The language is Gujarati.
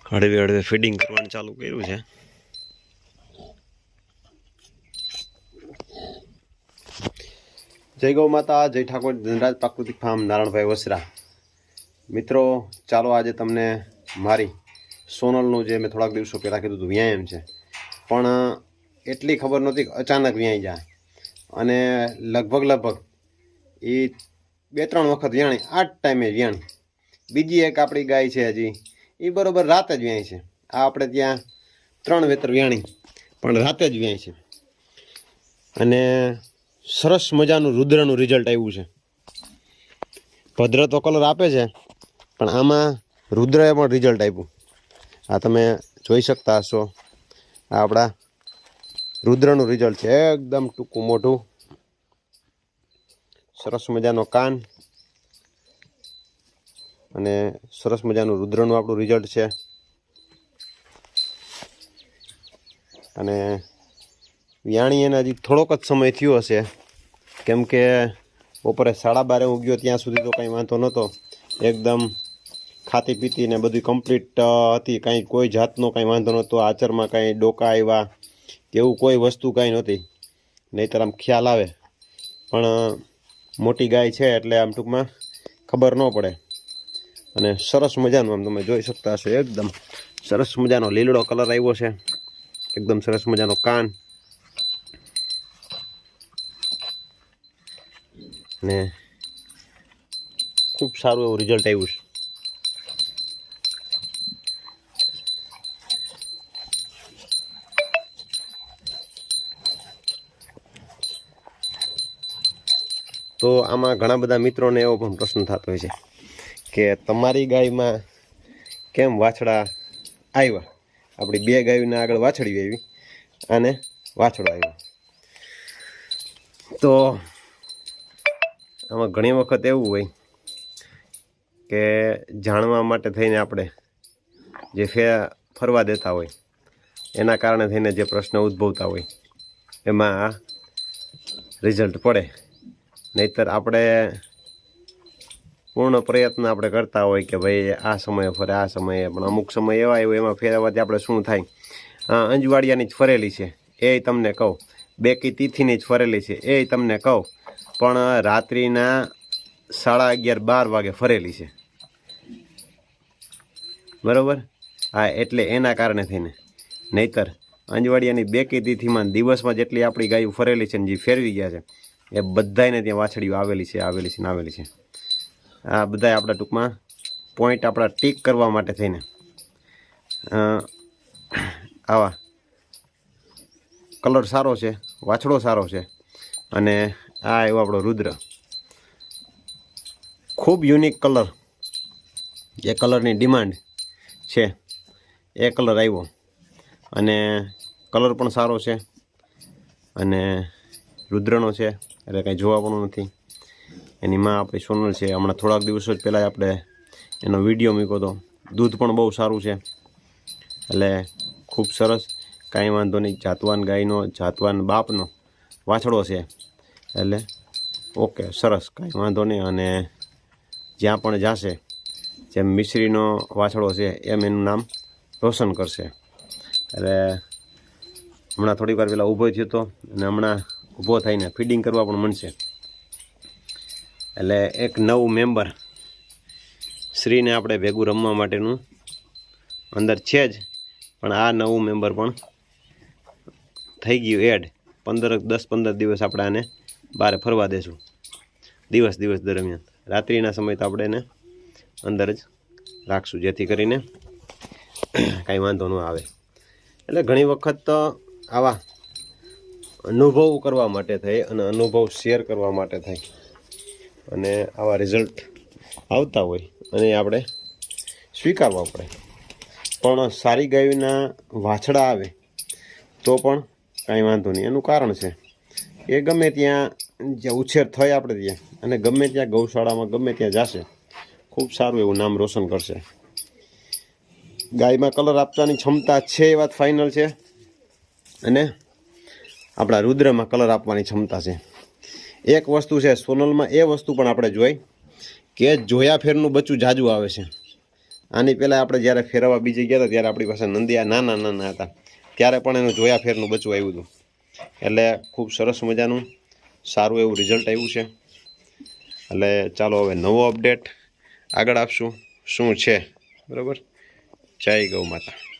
હળવે હળવે ફીડિંગ કરવાનું ચાલુ કર્યું છે. જય ગૌ માતા, જય ઠાકોર, ધનરાજ પ્રાકૃતિક ફાર્મ, નારાયણભાઈ વસરા. મિત્રો, ચાલો આજે તમને મારી સોનલનું જે મેં થોડાક દિવસો પહેલાં કીધું હતું વ્યાયામ છે, પણ એટલી ખબર નહોતી અચાનક વ્યાઈ જાય. અને લગભગ એ 2-3 વખત વ્યાણી, આ જ ટાઈમે વ્યાણી. બીજી એક આપણી ગાય છે હજી, એ બરાબર રાતે જ વ્યાય છે. આ આપણે ત્યાં 3 વેતર વ્યાણી, પણ રાતે જ વ્યાય છે. અને સરસ મજાનું રુદ્રનું રિઝલ્ટ આવ્યું છે. ભદ્ર તો કલર આપે છે, પણ આમાં રુદ્રએ પણ રિઝલ્ટ આપ્યું. આ તમે જોઈ શકતા હશો, આ આપણા રુદ્રનું રિઝલ્ટ છે. એકદમ ટૂંકું મોઢું, સરસ મજાનો કાન, અને સરસ મજાનું રુદ્રનું આપણું રિઝલ્ટ છે. અને વ્યાણી એને હજી થોડોક જ સમય થયો હશે, કેમ કે બપોરે 12:30 હું ગયો ત્યાં સુધી તો કંઈ વાંધો નહોતો. એકદમ ખાતી પીતી ને બધું કમ્પ્લીટ હતી, કાંઈ કોઈ જાતનો કાંઈ વાંધો નહોતો. આચરમાં કાંઈ ડોકા આવ્યા કે એવું કોઈ વસ્તુ કાંઈ નહોતી. નહીંતર આમ ખ્યાલ આવે, પણ મોટી ગાય છે એટલે આમ ટૂંકમાં ખબર ન પડે. અને સરસ મજાનું આમ તમે જોઈ શકતા હશો, એકદમ સરસ મજાનો લીલડો કલર આવ્યો છે. એકદમ સરસ મજાનો કાન, ને ખૂબ સારું એવું રિઝલ્ટ આવ્યું છે. તો આમાં ઘણા બધા મિત્રોને એવો પણ પ્રશ્ન થતો હોય છે કે તમારી ગાયમાં કેમ વાછડા આવ્યા? આપણી 2 ગાયોના આગળ વાછડી આવી અને વાછડો આવ્યો. તો આમાં ઘણી વખત એવું હોય કે જાણવા માટે થઈને આપણે જે ફરવા દેતા હોય, એના કારણે થઈને જે પ્રશ્ન ઉદ્ભવતા હોય એમાં આ રિઝલ્ટ પડે. નહીંતર આપણે પૂર્ણ પ્રયત્ન આપણે કરતા હોય કે ભાઈ આ સમયે ફરે, આ સમયે, પણ અમુક સમય એવા આવ્યો એમાં ફેરવવાથી આપણે શું થાય? અંજવાડિયાની જ ફરેલી છે એ તમને કહું, બેકી તિથિની જ ફરેલી છે એ તમને કહું, પણ રાત્રિના 11:30-12 વાગે ફરેલી છે, બરાબર? હા, એટલે એના કારણે થઈને. નહીંતર અંજવાડિયાની બેકી તિથિમાં દિવસમાં જેટલી આપણી ગાયો ફરેલી છે ને જે ફેરવી ગયા છે, એ બધાને ત્યાં વાછડીઓ આવેલી છે. આ બધા આપણા ટૂંકમાં પોઈન્ટ આપણા ટીક કરવા માટે થઈને આવા કલર સારો છે, વાછડો સારો છે. અને આ એવો આપણો રુદ્ર, ખૂબ યુનિક કલર, જે કલરની ડિમાન્ડ છે એ કલર આવ્યો. અને કલર પણ સારો છે, અને રુદ્રનો છે એટલે કંઈ જોવા પણ નથી. એની માં આપણી સોનલ છે. હમણાં થોડાક દિવસો જ પહેલાં આપણે એનો વિડીયો મૂક્યો હતો. દૂધ પણ બહુ સારું છે, એટલે ખૂબ સરસ, કાંઈ વાંધો નહીં. જાતવાન ગાયનો, જાતવાન બાપનો વાછડો છે, એટલે ઓકે, સરસ, કાંઈ વાંધો નહીં. અને જ્યાં પણ જશે, જેમ મિશ્રીનો વાછડો છે એમ એનું નામ રોશન કરશે. એટલે હમણાં થોડીક વાર પહેલાં ઊભો થયો હતો, અને હમણાં ઊભો થઈને ફીડિંગ કરવા પણ મળશે. એટલે એક નવું મેમ્બર શ્રીને આપણે ભેગું રમવા માટેનું અંદર છે જ, પણ આ નવું મેમ્બર પણ થઈ ગયું એડ. 10-15 દિવસ આપણે આને બહાર ફરવા દેશું, દિવસ દરમિયાન. રાત્રિના સમય તો આપણે એને અંદર જ રાખશું, જેથી કરીને કાંઈ વાંધો ન આવે. એટલે ઘણી વખત તો આવા અનુભવ કરવા માટે થાય, અને અનુભવ શેર કરવા માટે થાય, અને આવા રિઝલ્ટ આવતા હોય અને આપણે સ્વીકારવા પડે. પણ સારી ગાયોના વાછડા આવે તો પણ કાંઈ વાંધો નહીં. એનું કારણ છે એ ગમે ત્યાં જે ઉછેર થાય આપણે ત્યાં, અને ગમે ત્યાં ગૌશાળામાં ગમે ત્યાં જશે, ખૂબ સારું એવું નામ રોશન કરશે. ગાયમાં કલર આપવાની ક્ષમતા છે એ વાત ફાઇનલ છે, અને આપણા રુદ્રમાં કલર આપવાની ક્ષમતા છે. એક વસ્તુ છે સોનલમાં, એ વસ્તુ પણ આપણે જોઈ કે જોયા ફેરનું બચ્ચું જાજુ આવે છે. આની પહેલાં આપણે જ્યારે ફેરવવા બીજે ગયા હતા ત્યારે આપણી પાસે નંદિયા નાના નાના હતા, ત્યારે પણ એનું જોયા ફેરનું બચ્ચું આવ્યું હતું. એટલે ખૂબ સરસ મજાનું સારું એવું રિઝલ્ટ આવ્યું છે. એટલે ચાલો હવે નવો અપડેટ આગળ આપશું શું છે. બરાબર. જય ગૌ માતા.